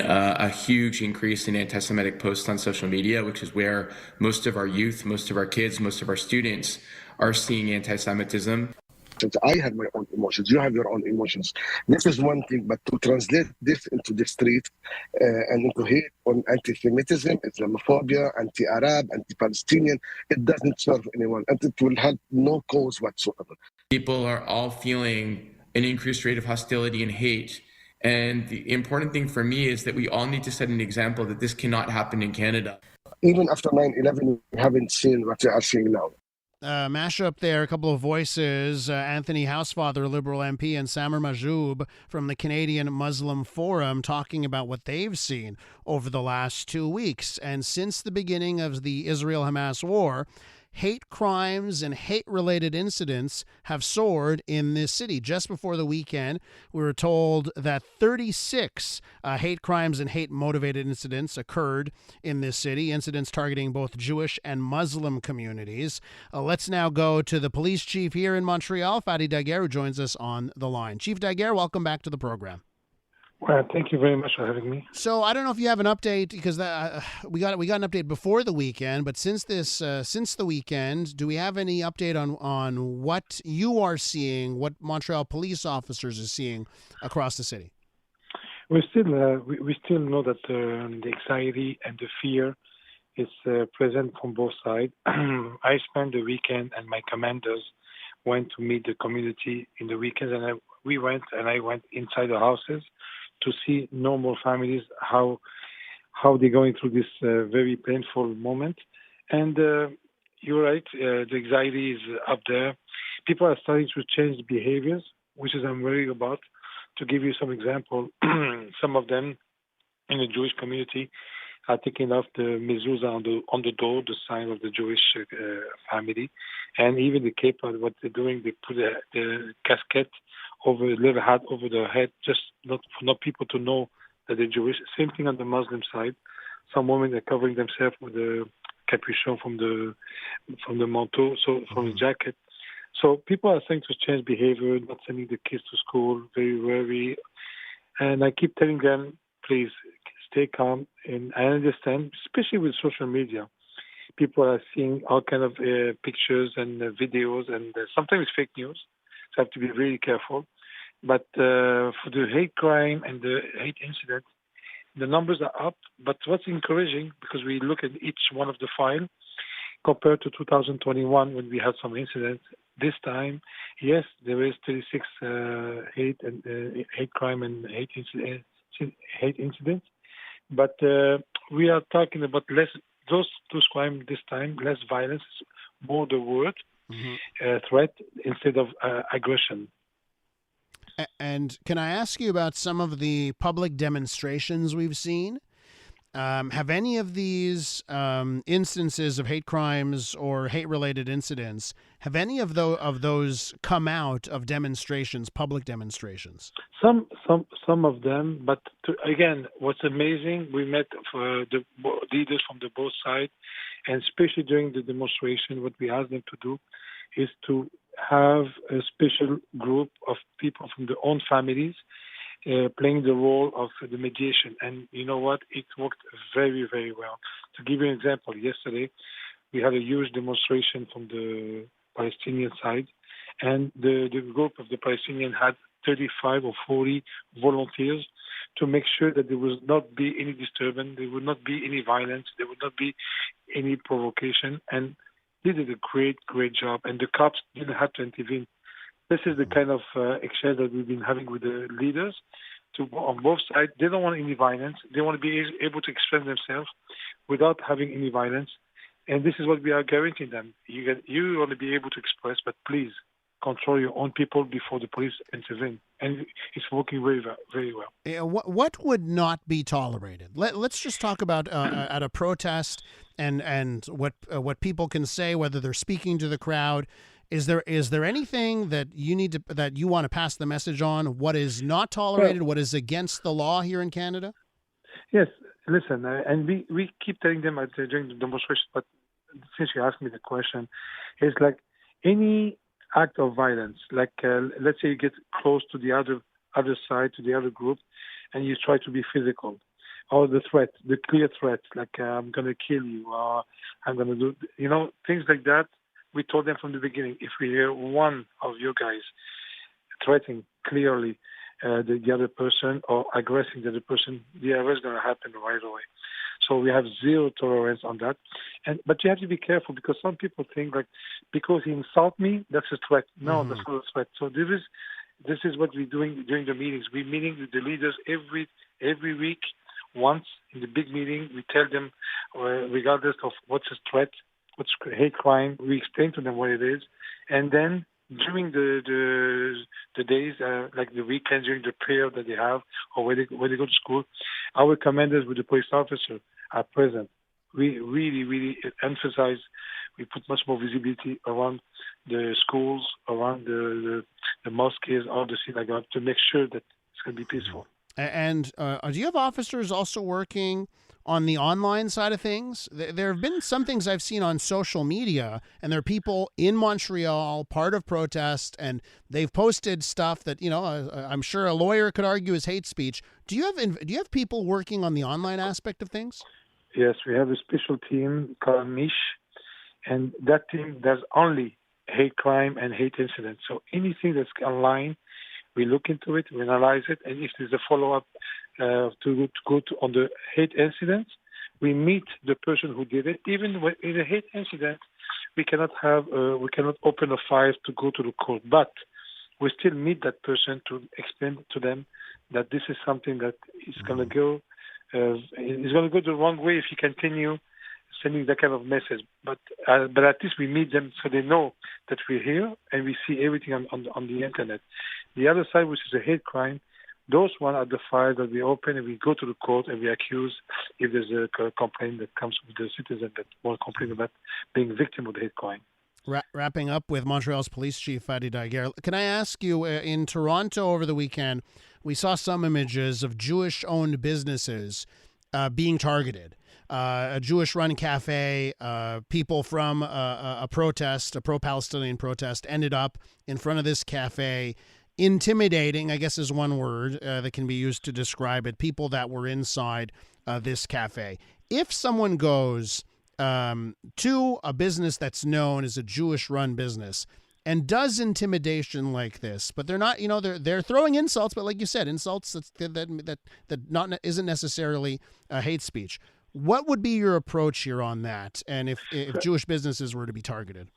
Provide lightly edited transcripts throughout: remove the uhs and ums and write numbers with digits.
a huge increase in anti-Semitic posts on social media, which is where most of our youth, most of our kids, most of our students are seeing anti-Semitism. I have my own emotions. You have your own emotions. This is one thing, but to translate this into the street and into hate on anti-Semitism, Islamophobia, anti-Arab, anti-Palestinian, it doesn't serve anyone, and it will have no cause whatsoever. People are all feeling an increased rate of hostility and hate. And the important thing for me is that we all need to set an example that this cannot happen in Canada. Even after 9/11, we haven't seen what we are seeing now. Mashup there, a couple of voices, Anthony Housefather, Liberal MP, and Samer Majoub from the Canadian Muslim Forum talking about what they've seen over the last 2 weeks. And since the beginning of the Israel-Hamas war, hate crimes and hate-related incidents have soared in this city. Just before the weekend, we were told that 36 hate crimes and hate-motivated incidents occurred in this city, incidents targeting both Jewish and Muslim communities. Let's now go to the police chief here in Montreal, Fady Dagher, who joins us on the line. Chief Dagher, welcome back to the program. Well, thank you very much for having me. So I don't know if you have an update because we got an update before the weekend, but since the weekend, do we have any update on what you are seeing, what Montreal police officers are seeing across the city? We still know that the anxiety and the fear is present from both sides. I spent the weekend, and my commanders went to meet the community in the weekend, and I went inside the houses to see normal families, how they're going through this very painful moment. And you're right, the anxiety is up there. People are starting to change behaviors, which is I'm worried about. To give you some example, some of them in the Jewish community are taking off the mezuzah on the door, the sign of the Jewish family, and even the kippah. What they're doing, they put the casket over a little hat over their head, just not people to know that they're Jewish. Same thing on the Muslim side. Some women are covering themselves with the capuchon from the manteau, so from the jacket. So people are starting to change behavior, not sending the kids to school, very wary. And I keep telling them, please stay calm. And I understand, especially with social media, people are seeing all kind of pictures and videos, and sometimes fake news. So I have to be really careful. But for the hate crime and the hate incident, the numbers are up. But what's encouraging, because we look at each one of the files, compared to 2021 when we had some incidents, this time, yes, there is 36 hate crime and hate incidents. But we are talking about less those crimes this time, less violence, more the word threat instead of aggression. And can I ask you about some of the public demonstrations we've seen? Have any of these instances of hate crimes or hate-related incidents, have any of those come out of demonstrations, public demonstrations? Some of them, but again, what's amazing, we met the leaders from the both sides, and especially during the demonstration, what we asked them to do is to have a special group of people from their own families playing the role of the mediation. And you know what? It worked very, very well. To give you an example, yesterday we had a huge demonstration from the Palestinian side, and the group of the Palestinian had 35 or 40 volunteers to make sure that there would not be any disturbance, there would not be any violence, there would not be any provocation. And they did a great, great job, and the cops didn't have to intervene. This is the kind of exchange that we've been having with the leaders on both sides. They don't want any violence. They want to be able to express themselves without having any violence. And this is what we are guaranteeing them. You want to be able to express, but please control your own people before the police intervene. And it's working very, very well. Yeah, what would not be tolerated? Let's just talk about at a protest and what people can say, whether they're speaking to the crowd. Is there anything that you want to pass the message on? What is not tolerated? What is against the law here in Canada? Yes, listen, and we keep telling them during the demonstration. But since you asked me the question, it's like any act of violence. Like let's say you get close to the other side, to the other group, and you try to be physical. or the threat, the clear threats, like I'm going to kill you, or I'm going to do, things like that. We told them from the beginning, if we hear one of you guys threatening clearly the other person or aggressing the other person, the arrest is going to happen right away. So we have zero tolerance on that. But you have to be careful, because some people think like, because he insulted me, that's a threat. No, that's not a threat. So this is what we're doing during the meetings. We're meeting with the leaders every week. Once in the big meeting, we tell them, regardless of what's a threat, what's hate crime, we explain to them what it is, and then during the days, like the weekends, during the prayer that they have, or when they go to school, our commanders with the police officer are present. We really emphasize. We put much more visibility around the schools, around the mosques, or the synagogue, to make sure that it's going to be peaceful. And do you have officers also working on the online side of things? There have been some things I've seen on social media, and there are people in Montreal, part of protest, and they've posted stuff that, I'm sure a lawyer could argue is hate speech. Do you have people working on the online aspect of things? Yes, we have a special team called Mish, and that team does only hate crime and hate incidents. So anything that's online, we look into it, we analyze it, and if there's a follow-up to go on the hate incidents, we meet the person who did it. Even in a hate incident, we cannot open a file to go to the court, but we still meet that person to explain to them that this is something that is going to go. It's going to go the wrong way if you continue sending that kind of message. But at least we meet them so they know that we're here and we see everything on the internet. The other side, which is a hate crime, those one are the files that we open and we go to the court and we accuse if there's a complaint that comes with the citizen that won't complain about being victim of the hate crime. Wrapping up with Montreal's police chief, Fady Dagher, can I ask you, in Toronto over the weekend, we saw some images of Jewish-owned businesses being targeted. A Jewish-run cafe, people from a protest, a pro-Palestinian protest, ended up in front of this cafe, intimidating, I guess is one word that can be used to describe it, people that were inside this cafe. If someone goes to a business that's known as a Jewish-run business and does intimidation like this, but they're not, they're throwing insults, but like you said, insults that isn't necessarily hate speech. What would be your approach here on that? And if Jewish businesses were to be targeted?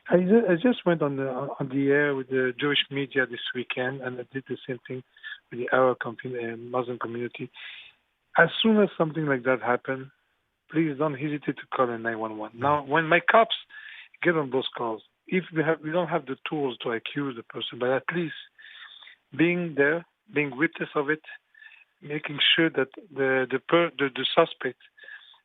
I just went on the air with the Jewish media this weekend, and I did the same thing with the Arab Muslim community. As soon as something like that happens, please don't hesitate to call 911. Now, when my cops get on those calls, if we don't have the tools to accuse the person, but at least being there, being witness of it, making sure that the suspect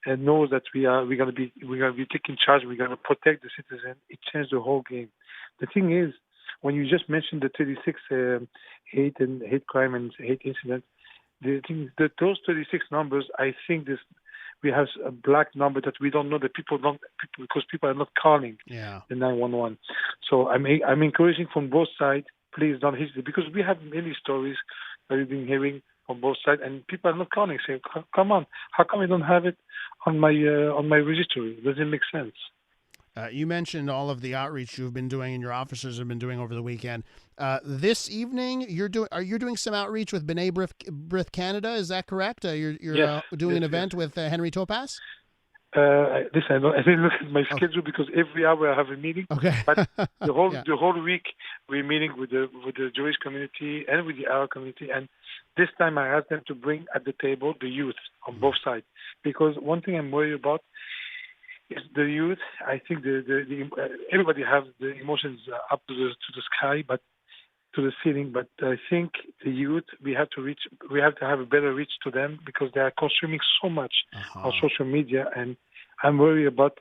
knows that we're going to be taking charge, we're going to protect the citizen, it changed the whole game. The thing is, when you just mentioned the 36 hate crime and hate incidents, the thing is that those 36 numbers, I think we have a black number that we don't know, that because people are not calling the 911. So I'm encouraging from both sides, please don't hesitate, because we have many stories that we've been hearing on both sides, and people are not calling, saying, "Come on, how come I don't have it on my registry? It doesn't make sense." You mentioned all of the outreach you've been doing and your officers have been doing over the weekend. This evening, you're doing some outreach with B'nai B'rith Canada. Is that correct? You're doing an event with Henry Topaz. I didn't look at my schedule because every hour I have a meeting. Okay. But the whole week we're meeting with the Jewish community and with the Arab community, and this time I asked them to bring at the table the youth on both sides, because one thing I'm worried about is the youth. I think everybody has the emotions up to the sky, but to the ceiling. But I think the youth, we have to have a better reach to them, because they are consuming so much on social media, and I'm worried about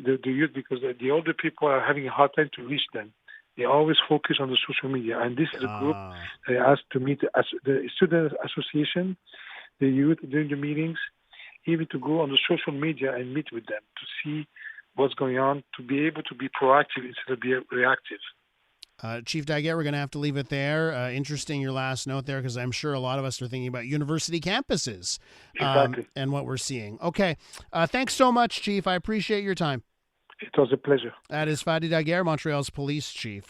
the youth, because the older people are having a hard time to reach them. They always focus on the social media, and this is a group they asked to meet the student association, the youth during the meetings, even to go on the social media and meet with them to see what's going on, to be able to be proactive instead of be reactive. Chief Dagher, we're going to have to leave it there. Interesting your last note there, because I'm sure a lot of us are thinking about university campuses Exactly. and what we're seeing. Okay. Thanks so much, Chief. I appreciate your time. It was a pleasure. That is Fady Dagher, Montreal's police chief.